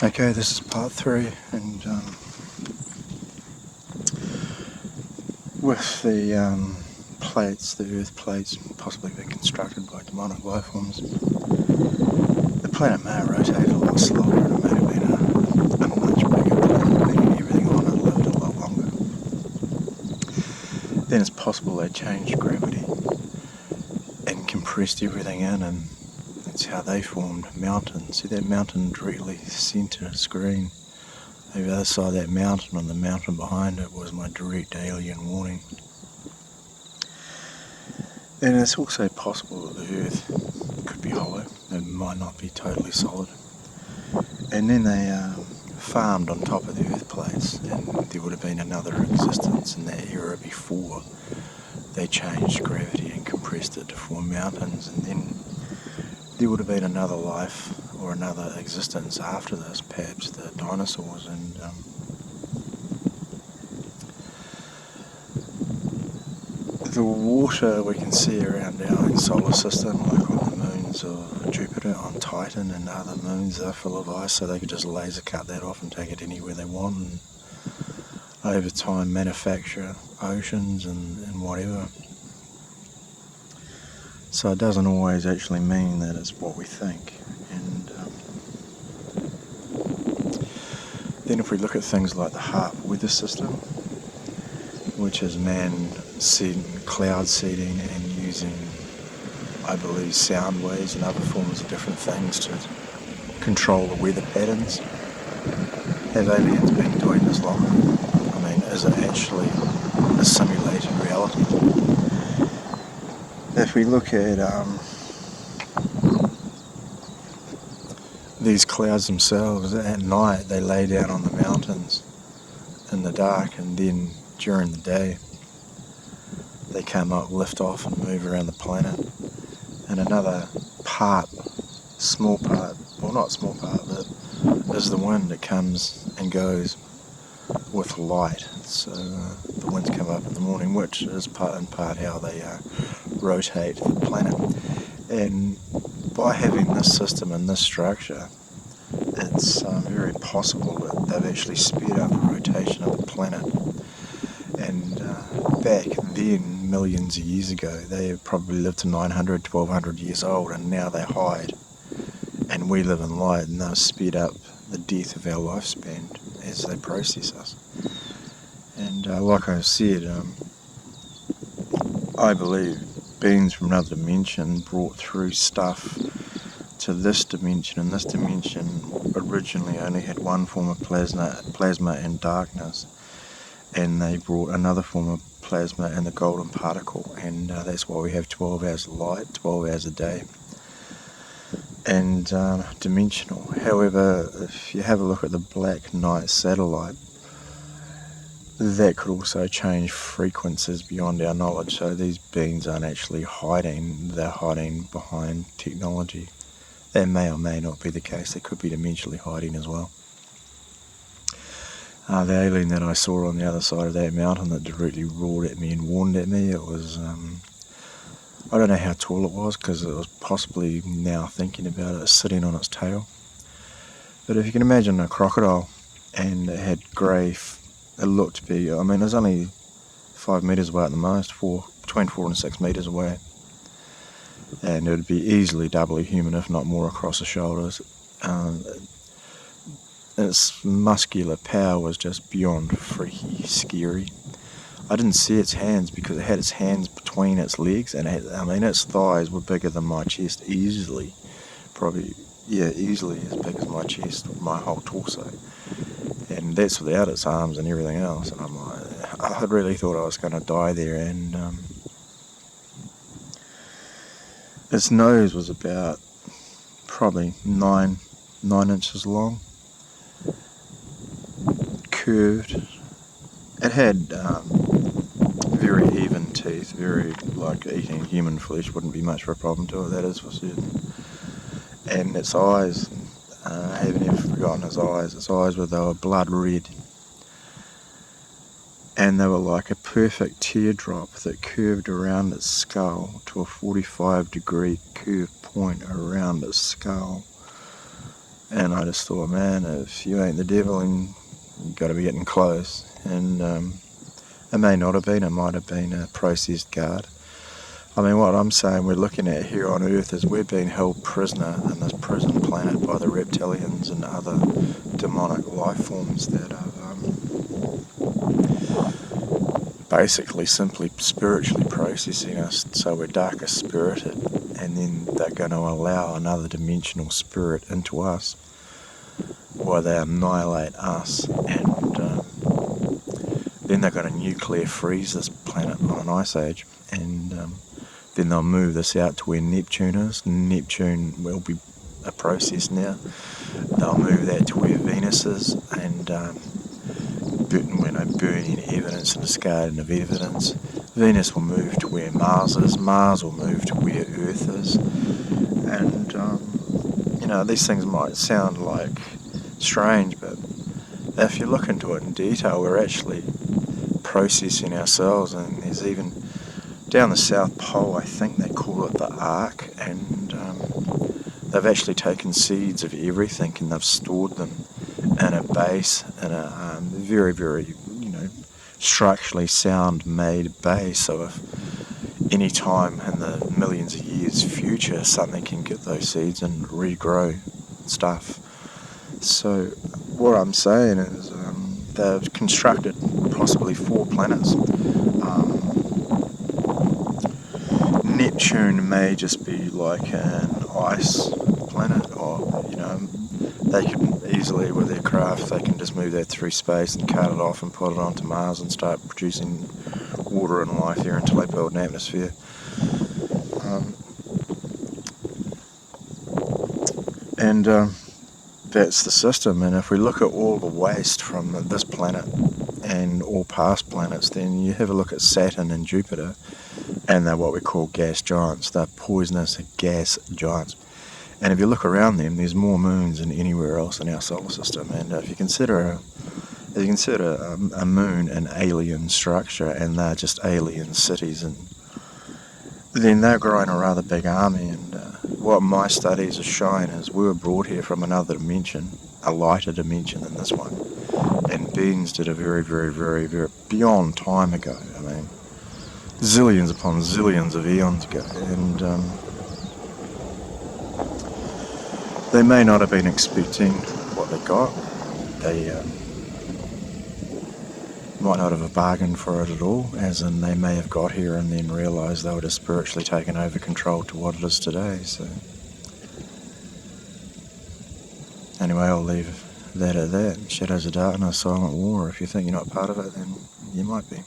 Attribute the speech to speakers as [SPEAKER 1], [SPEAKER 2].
[SPEAKER 1] Okay, this is part 3, and with the plates, the Earth plates, possibly being constructed by demonic life forms, the planet may have rotated a lot slower, and it may have been a much bigger planet, meaning everything on it lived a lot longer. Then it's possible they changed gravity and compressed everything in, and that's how they formed mountains. See that mountain directly centre screen? Over the other side of that mountain, on the mountain behind it, was my direct alien warning. And it's also possible that the Earth could be hollow. It might not be totally solid. And then they farmed on top of the Earth plates, and there would have been another existence in that era before they changed gravity and compressed it to form mountains, and then there would have been another life or another existence after this, perhaps the dinosaurs, and the water we can see around our own solar system, like on the moons of Jupiter, on Titan and other moons, are full of ice, so they could just laser cut that off and take it anywhere they want, and over time manufacture oceans and whatever. So it doesn't always actually mean that it's what we think. And then if we look at things like the HARP weather system, which is cloud seeding and using, I believe, sound waves and other forms of different things to control the weather patterns. Have aliens been doing this long? I mean, is it actually a simulated reality? If we look at these clouds themselves, at night they lay down on the mountains in the dark, and then during the day they come up, lift off and move around the planet. And another part, small part, well not small part, but is the wind that comes and goes with light. So the winds come up in the morning, which is part how they rotate the planet. And by having this system and this structure, it's very possible that they've actually sped up the rotation of the planet. And back then, millions of years ago, they probably lived to 900, 1200 years old, and now they hide. And we live in light, and they've sped up the death of our lifespan as they process us. And like I said, I believe beings from another dimension brought through stuff to this dimension, and this dimension originally only had one form of plasma and darkness, and they brought another form of plasma and the golden particle, and that's why we have 12 hours of light, 12 hours a day, and dimensional. However, if you have a look at the Black Knight satellite, that could also change frequencies beyond our knowledge. So these beings aren't actually hiding, they're hiding behind technology. That may or may not be the case. They could be dimensionally hiding as well. The alien that I saw on the other side of that mountain that directly roared at me and warned at me, it was, I don't know how tall it was, because it was possibly, now thinking about it, sitting on its tail. But if you can imagine a crocodile, and it had grey, it looked to be, I mean, it was only 5 metres away at the most, between 4 and 6 metres away. And it would be easily doubly human, if not more, across the shoulders. Its muscular power was just beyond freaky, scary. I didn't see its hands because it had its hands between its legs, and its thighs were bigger than my chest, easily. Easily as big as my chest, my whole torso. And that's without its arms and everything else. And I'm like, I really thought I was going to die there. And its nose was about probably 9 inches long, curved. It had very even teeth, very, like eating human flesh wouldn't be much of a problem to it, that is for certain. And its eyes, I haven't ever forgotten its eyes. Its eyes they were blood red. And they were like a perfect teardrop that curved around its skull to a 45-degree curved point around its skull. And I just thought, man, if you ain't the devil, then you got to be getting close. And it may not have been, it might have been a processed guard. I mean, what I'm saying we're looking at here on Earth is we're being held prisoner in this prison planet by the reptilians and other demonic life forms that are basically simply spiritually processing us so we're darker spirited, and then they're going to allow another dimensional spirit into us while they annihilate us, and then they're going to nuclear freeze this planet on an ice age, and then they'll move this out to where Neptune is. Neptune will be a process now. They'll move that to where Venus is, and burning evidence in this garden of evidence. Venus will move to where Mars is. Mars will move to where Earth is. And, these things might sound like strange, but if you look into it in detail, we're actually processing ourselves. And there's even down the South Pole, I think they call it the Ark, and they've actually taken seeds of everything and they've stored them in a base, in a very, very, structurally sound made base. So if any time in the millions of years future something can get those seeds and regrow stuff. So what I'm saying is they've constructed possibly 4 planets. Neptune may just be like an ice planet, or they can easily, with their craft, they can just move that through space and cut it off and put it onto Mars and start producing water and life there until they build an atmosphere. And that's the system. And if we look at all the waste from this planet and all past planets, then you have a look at Saturn and Jupiter, and they're what we call gas giants. They're poisonous gas giants. And if you look around them, there's more moons than anywhere else in our solar system. And if you consider a moon an alien structure, and they're just alien cities, and then they're growing a rather big army. And what my studies are showing is we were brought here from another dimension, a lighter dimension than this one. And beings did a very, very, very, very beyond time ago. I mean, zillions upon zillions of eons ago. And they may not have been expecting what they got. They might not have bargained for it at all, as in they may have got here and then realised they were just spiritually taken over control to what it is today. So anyway, I'll leave that at that. Shadows of Darkness, Silent War. If you think you're not part of it, then you might be.